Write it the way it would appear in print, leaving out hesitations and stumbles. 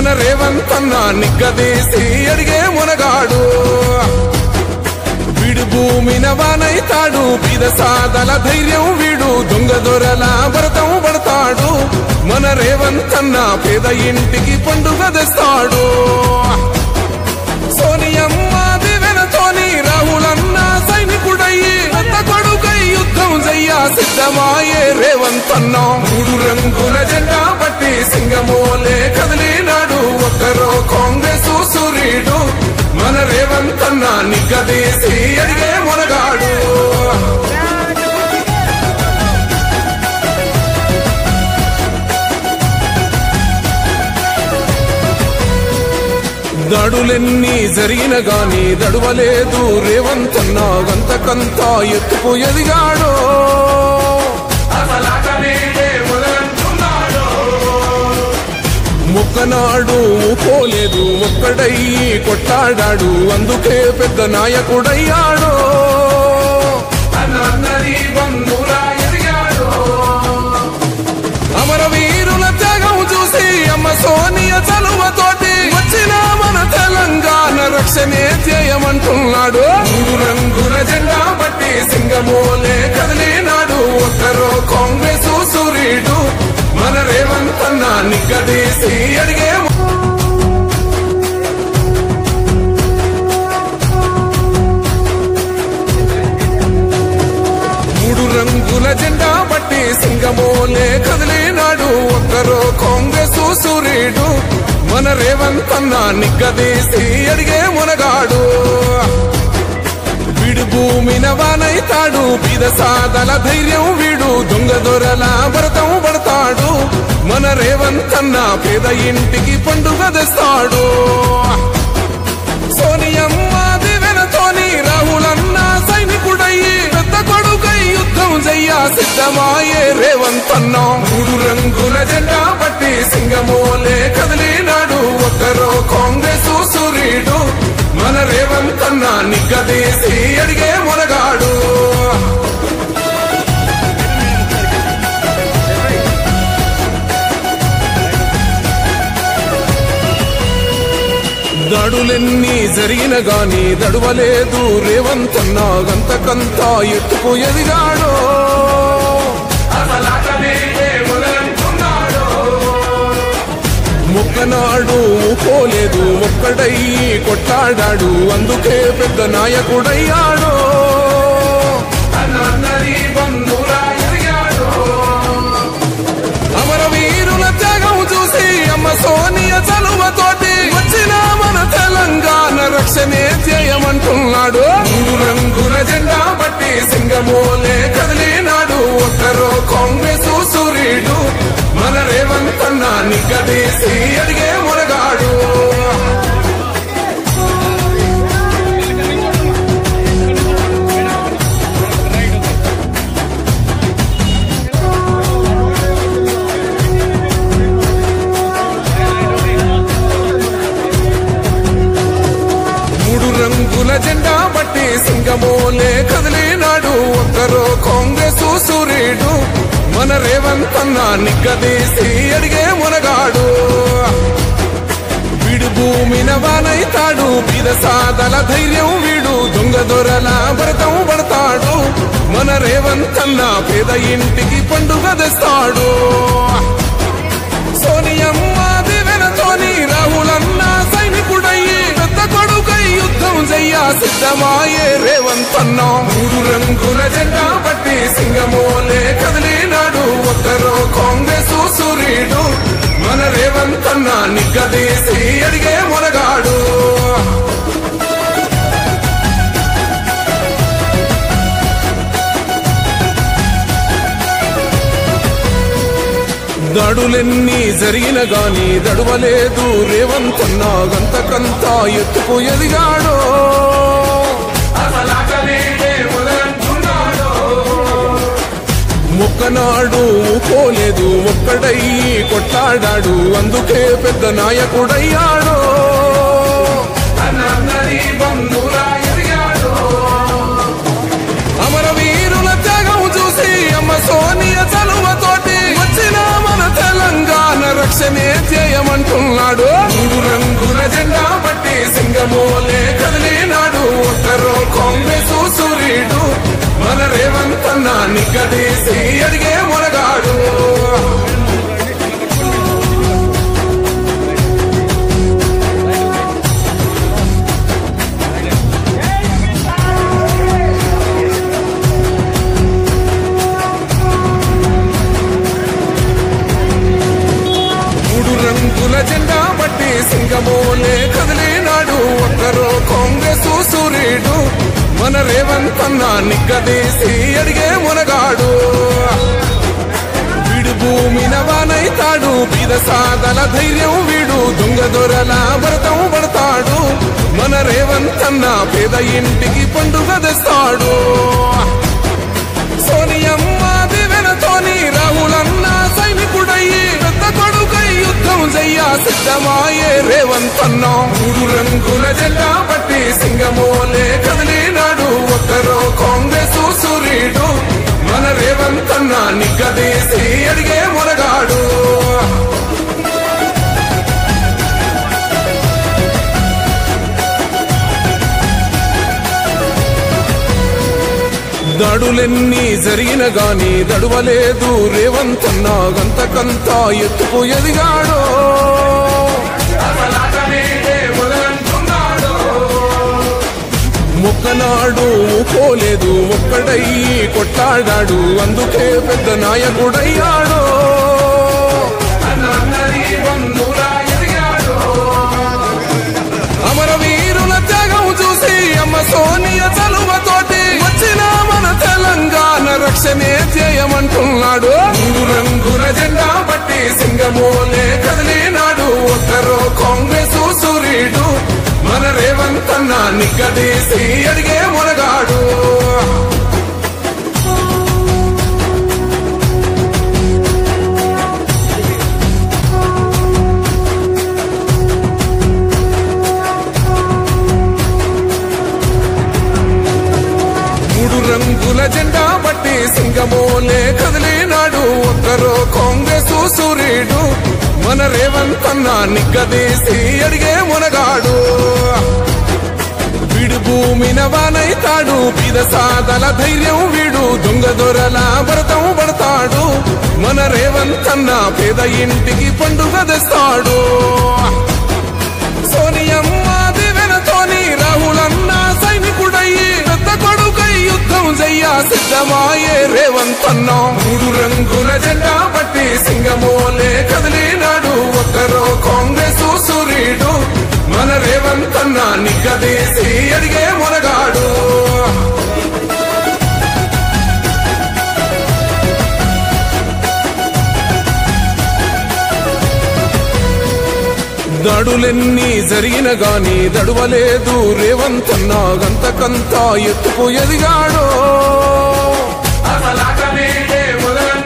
మన రేవంత్ అన్న నిగ్గదీసి అడిగే మునగాడు వీడు భూమిన వానైతాడు బీద సాదల ధైర్యం వీడు దొంగ దొరల భరతం పడతాడు మన రేవంత్ అన్న పేద ఇంటికి పండుగ తెస్తాడు సోనియమ్మ దివెనతోని రాహులన్న సైనికుడయ్యి పెద్ద కొడుకై యుద్ధం చెయ్య సిద్ధమాయే రేవంత్ అన్న మూడు రంగుల జెండా పట్టి సింగమోలే కదిలినాడు ఒక్కరో కాంగ్రెస్ సూర్యుడు మన రేవంత్ అన్న నిగ్గదీసి అడిగే మునగాడు దాడులెన్ని జరిగిన గాని దడువలేదు రేవంత్ అన్న గంతకంతా ఎత్తుకు ఎదిగాడు మొక్కనాడు పోలేదు ఒక్కడయ్యి కొట్టాడాడు అందుకే పెద్ద నాయకుడయ్యాడు అమరవీరుల త్యాగం చూసి అమ్మ సోనియ చలువతోటి వచ్చిన మన తెలంగాణ రక్షణే చేయమంటున్నాడు మూడు రంగుల జెండా పట్టి సింగమోలే కదిలినాడు ఒక్కరో కాంగ్రెస్ సూర్యుడు మన రేవంత్ అన్న నిగ్గదీసి అడిగే మూడు రంగుల జెండా పట్టి సింగమోలే కదిలినాడు ఒక్కరో కాంగ్రెస్ సూర్యుడు మన రేవంత్ అన్న నిగ్గదీసి అడిగే మునగాడు వీడు భూమిన వానైతాడు బీద సాదల ధైర్యం వీడు దొంగ దొరల భరతం పడతాడు మన రేవంత్ అన్న పేద ఇంటికి పండుగ తెస్తాడు సోనియమ్మ దివెనతోని రాహులన్న సైనికుడయ్యి పెద్ద కొడుకై యుద్ధం చెయ్య సిద్ధమాయే రేవంత్ అన్న మూడు రంగుల జెండా పట్టి సింగమోలే కదిలినాడు ఒక్కరో కాంగ్రెస్ సూర్యుడు మన రేవంత్ అన్న నిగ్గదీసి అడిగే మునగాడు దాడులెన్ని జరిగిన గాని దడువలేదు రేవంత్ అన్న గంతకంతా ఎత్తుకు ఎదిగాడు మొక్కనాడు పోలేదు ఒక్కడయ్యి కొట్టాడాడు అందుకే పెద్ద నాయకుడయ్యాడు అమరవీరుల త్యాగం చూసి అమ్మ సోనియ చలువతోటి వచ్చిన మన తెలంగాణ రక్షణే చేయమంటున్నాడు మూడు రంగుల జెండా పట్టి సింగమోలే కదిలినాడు ఒక్కరో కాంగ్రెస్ సూర్యుడు మన రేవంత్ అన్న నిగ్గదీసి అడిగే మునగాడు మూడు రంగుల జెండా పట్టి సింగమోలే కదిలినాడు ఒక్కరో కాంగ్రెస్ సూర్యుడు మన రేవంత్ అన్న నిగ్గదీసి అడిగే మునగాడు వీడు భూమిన వానైతాడు బీద సాదల ధైర్యం వీడు దొంగ దొరల భరతం పడతాడు మన రేవంత్ అన్న పేద ఇంటికి పండుగ తెస్తాడు సోనియమ్మ దివెనతోని రాహులన్న సైనికుడయ్యి పెద్ద కొడుకై యుద్ధం చెయ్య సిద్ధమాయే రేవంత్ అన్న మూడు రంగుల జెండా పట్టి సింగమోలే కదిలినాడు ఒక్కరో కాంగ్రెస్ సూర్యుడు మన రేవంత్ అన్న నిగ్గదీసి అడిగే మునగాడు దాడులెన్ని జరిగిన గాని దడువలేదు రేవంత్ అన్న గంతకంతా ఎత్తుకు ఎదిగాడు మొక్కనాడు పోలేదు ఒక్కడయ్యి కొట్టాడాడు అందుకే పెద్ద నాయకుడయ్యాడు అమరవీరుల త్యాగం చూసి అమ్మ సోనియ చలువతోటి వచ్చిన మన తెలంగాణ రక్షణే చేయ చేయమంటున్నాడు. 3 రంగుల జెండా పట్టి సింగమోలే కదిలినాడు. ఒక్కరో కాంగ్రెస్ సూర్యుడు మన రేవంత్ అన్న నిగ్గదీసి అడిగే మొనగాడు. జెండా పట్టి సింగమోలే కదిలినాడు. ఒక్కరో కాంగ్రెస్ సూర్యుడు మన రేవంత్ అన్న నిగ్గదీసి అడిగే మొనగాడు. వీడు భూమిన వానైతాడు. బీద సాదల ధైర్యం వీడు. దొంగ దొరల భరతం పడతాడు. మన రేవంత్ అన్న పేద ఇంటికి పండుగ తెస్తాడు. సోనియమ్మ దివెనతోని రాహులన్న సైనికుడయ్యి పెద్ద కొడుకై యుద్ధం చెయ్య సిద్ధమాయే రేవంత్ అన్న. 3 రంగుల జెండా పట్టి సింగమోలే కదిలినాడు. ఒక్కరో కాంగ్రెస్ సూర్యుడు మన రేవంత్ అన్న నిగ్గదీసి అడిగే మొనగాడు. దాడులెన్ని జరిగిన గాని దడువలేదు రేవంత్ అన్న. గంతకంతా ఎత్తుకు ఎదిగాడు. మొక్కనాడు పోలేదు ఒక్కడయ్యి కొట్లాడాడు. అందుకే పెద్ద నాయకుడయ్యాడు. అమరవీరుల త్యాగం చూసి అమ్మ సోనియ చలువతోటి వచ్చిన మన తెలంగాణ రక్షణే చేయమంటున్నాడు. 3 రంగుల జెండా పట్టి సింగమోలే కదిలినాడు. ఒక్కరో కాంగ్రెస్ సూర్యుడు మన రేవంత్ అన్న నిగ్గదీసి అడిగే మొనగాడు. రంగుల జెండా పట్టి సింగమోలే కదిలినాడు. ఒక్కరో కాంగ్రెస్ సూర్యుడు మన రేవంత్ అన్న నిగ్గదీసి అడిగే మొనగాడు. వీడు భూమిన వానైతాడు. బీద సాదల ధైర్యం వీడు. దొంగ దొరల భరతం పడతాడు. మన రేవంత్ అన్న పేద ఇంటికి పండుగ తెస్తాడు. సోనియమ్మ దివెనతోని రాహులన్న సైనికుడయ్యి పెద్ద కొడుకై యుద్ధం చెయ్య సిద్ధమాయే రేవంత్ అన్న. 3 రంగుల జెండా పట్టి సింగమోలే కదిలినాడు. ఒక్కరో కాంగ్రెస్ సూర్యుడు మన రేవంత్ అన్న నిగ్గదీసి అడిగే మొనగాడు. దాడులెన్ని జరిగిన గాని దడువలేదు రేవంత్ అన్న. గంతకంతా ఎత్తుకు ఎదిగాడు.